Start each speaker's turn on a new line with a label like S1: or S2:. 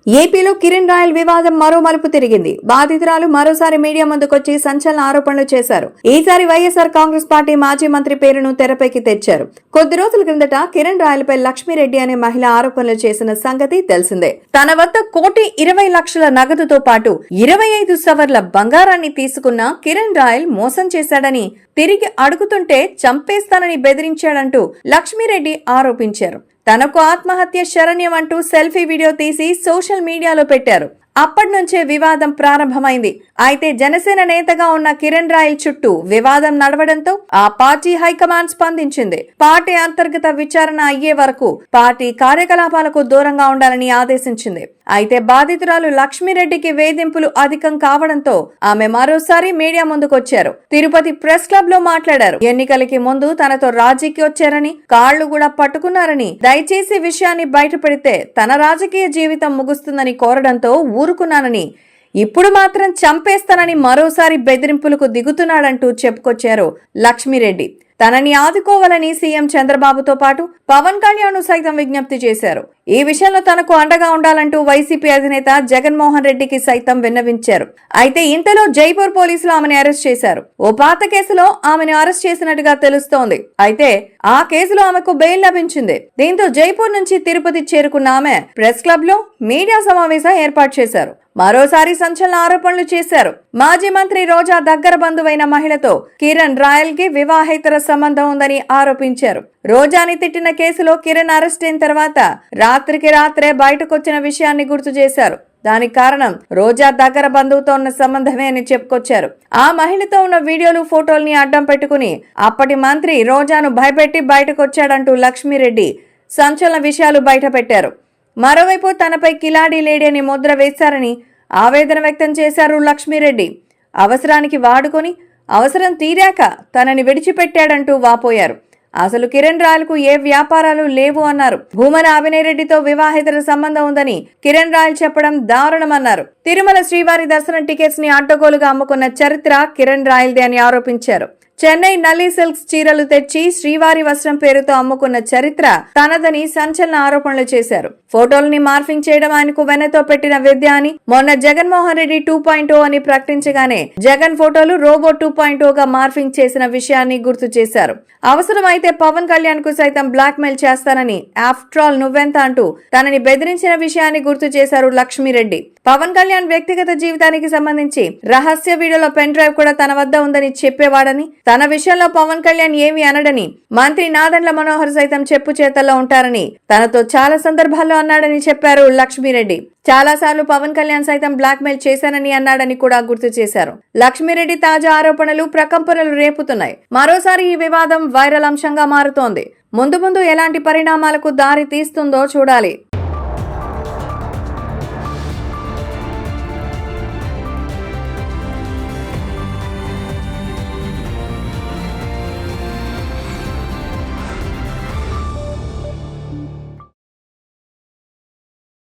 S1: ఏపీలో కిరణ్ రాయల్ వివాదం మరో మలుపు తిరిగింది. బాధితురాలు మరోసారి మీడియా ముందుకొచ్చి సంచలన ఆరోపణలు చేశారు. ఈసారి వైఎస్ఆర్ కాంగ్రెస్ పార్టీ మాజీ మంత్రి పేరును తెరపైకి తెచ్చారు. కొద్ది రోజుల క్రిందట కిరణ్ రాయల్ పై లక్ష్మీరెడ్డి అనే మహిళ ఆరోపణలు చేసిన సంగతి తెలిసిందే. తన వద్ద 1,20,00,000 నగదుతో పాటు 25 సవర్ల బంగారాన్ని తీసుకున్న కిరణ్ రాయల్ మోసం చేశాడని, తిరిగి అడుగుతుంటే చంపేస్తానని బెదిరించాడంటూ లక్ష్మీరెడ్డి ఆరోపించారు. తనకు ఆత్మహత్య శరణ్యం అంటూ సెల్ఫీ వీడియో తీసి సోషల్ మీడియాలో పెట్టారు. అప్పటి నుంచే వివాదం ప్రారంభమైంది. అయితే జనసేన నేతగా ఉన్న కిరణ్ రాయల్ చుట్టూ వివాదం నడవడంతో ఆ పార్టీ హైకమాండ్ స్పందించింది. పార్టీ అంతర్గత విచారణ అయ్యే వరకు పార్టీ కార్యకలాపాలకు దూరంగా ఉండాలని ఆదేశించింది. అయితే బాధితురాలు లక్ష్మీరెడ్డికి వేధింపులు అధికం కావడంతో ఆమె మరోసారి మీడియా ముందుకొచ్చారు. తిరుపతి ప్రెస్ క్లబ్ లో మాట్లాడారు. ఎన్నికలకి ముందు తనతో రాజీకి వచ్చారని, కాళ్లు కూడా పట్టుకున్నారని, దయచేసి విషయాన్ని బయటపెడితే తన రాజకీయ జీవితం ముగుస్తుందని కోరడంతో ఊరుకున్నానని, ఇప్పుడు మాత్రం చంపేస్తానని మరోసారి బెదిరింపులకు దిగుతున్నాడంటూ చెప్పుకొచ్చారు లక్ష్మీరెడ్డి. తనని ఆదుకోవాలని సీఎం చంద్రబాబుతో పాటు పవన్ కళ్యాణ్ సైతం విజ్ఞప్తి చేశారు. ఈ విషయంలో తనకు అండగా ఉండాలంటూ వైసీపీ అధినేత జగన్మోహన్ రెడ్డికి సైతం విన్నవించారు. అయితే ఇంతలో జైపూర్ పోలీసులు ఆమెను అరెస్ట్ చేశారు. ఓ పాత కేసులో ఆమెను అరెస్ట్ చేసినట్టుగా తెలుస్తోంది. అయితే ఆ కేసులో ఆమెకు బెయిల్ లభించింది. దీంతో జైపూర్ నుంచి తిరుపతి చేరుకున్న ఆమె ప్రెస్ క్లబ్ లో మీడియా సమావేశం ఏర్పాటు చేశారు. మరోసారి సంచలన ఆరోపణలు చేశారు. మాజీ మంత్రి రోజా దగ్గర బంధువైన మహిళతో కిరణ్ రాయల్ కి వివాహేతర సంబంధం ఉందని ఆరోపించారు. రోజాని తిట్టిన కేసులో కిరణ్ అరెస్ట్ అయిన తర్వాత రాత్రికి రాత్రే బయటకొచ్చిన విషయాన్ని గుర్తు చేశారు. దానికి కారణం రోజా దగ్గర బంధువుతో ఉన్న సంబంధమే అని చెప్పుకొచ్చారు. ఆ మహిళతో ఉన్న వీడియోలు, ఫోటోల్ని అడ్డం పెట్టుకుని అప్పటి మంత్రి రోజాను భయపెట్టి బయటకొచ్చాడంటూ లక్ష్మీరెడ్డి సంచలన విషయాలు బయట పెట్టారు. మరోవైపు తనపై కిలాడీ లేడీ అని ముద్ర వేశారని ఆవేదన వ్యక్తం చేశారు లక్ష్మీరెడ్డి. అవసరానికి వాడుకొని అవసరం తీరాక తనని విడిచిపెట్టాడంటూ వాపోయారు. అసలు కిరణ్ రాయల్ కు ఏ వ్యాపారాలు లేవు అన్నారు. భూమన అభినయ్ రెడ్డితో వివాహేతర సంబంధం ఉందని కిరణ్ రాయల్ చెప్పడం దారుణమన్నారు. తిరుమల శ్రీవారి దర్శనం టికెట్స్ ని అడ్డగోలుగా అమ్ముకున్న చరిత్ర కిరణ్ రాయల్దే అని ఆరోపించారు. చెన్నై నల్లి సిల్క్స్ చీరలు తెచ్చి శ్రీవారి వస్త్రం పేరుతో అమ్ముకున్న చరిత్ర తనదని సంచలన ఆరోపణలు చేశారు. ఫోటోల్ని మార్ఫింగ్ చేయడం ఆయనకు వెనతో పెట్టిన విద్య అని, మొన్న జగన్మోహన్ రెడ్డి 2.0 అని ప్రకటించగానే జగన్ ఫోటోలు రోబో 2.0 గా మార్ఫింగ్ చేసిన విషయాన్ని గుర్తు చేశారు. అవసరమైతే పవన్ కళ్యాణ్ కు సైతం బ్లాక్ మెయిల్ చేస్తానని, ఆఫ్టర్ ఆల్ నువ్వెంత అంటూ తనని బెదిరించిన విషయాన్ని గుర్తు చేశారు లక్ష్మీరెడ్డి. పవన్ కళ్యాణ్ వ్యక్తిగత జీవితానికి సంబంధించి రహస్య వీడియోలో పెన్ డ్రైవ్ కూడా తన వద్ద ఉందని చెప్పేవాడని, తన విషయంలో పవన్ కళ్యాణ్ ఏమీ అనడని, మంత్రి నాదెండ్ల మనోహర్ సైతం చెప్పు చేతల్లో ఉంటారని తనతో చాలా సందర్భాల్లో అన్నాడని చెప్పారు లక్ష్మీరెడ్డి. చాలాసార్లు పవన్ కళ్యాణ్ సైతం బ్లాక్ మెయిల్ చేశానని అన్నాడని కూడా గుర్తు చేశారు. లక్ష్మీరెడ్డి తాజా ఆరోపణలు ప్రకంపనలు రేపుతున్నాయి. మరోసారి ఈ వివాదం వైరల్ అంశంగా మారుతోంది. ముందు ముందు ఎలాంటి పరిణామాలకు దారి తీస్తుందో చూడాలి.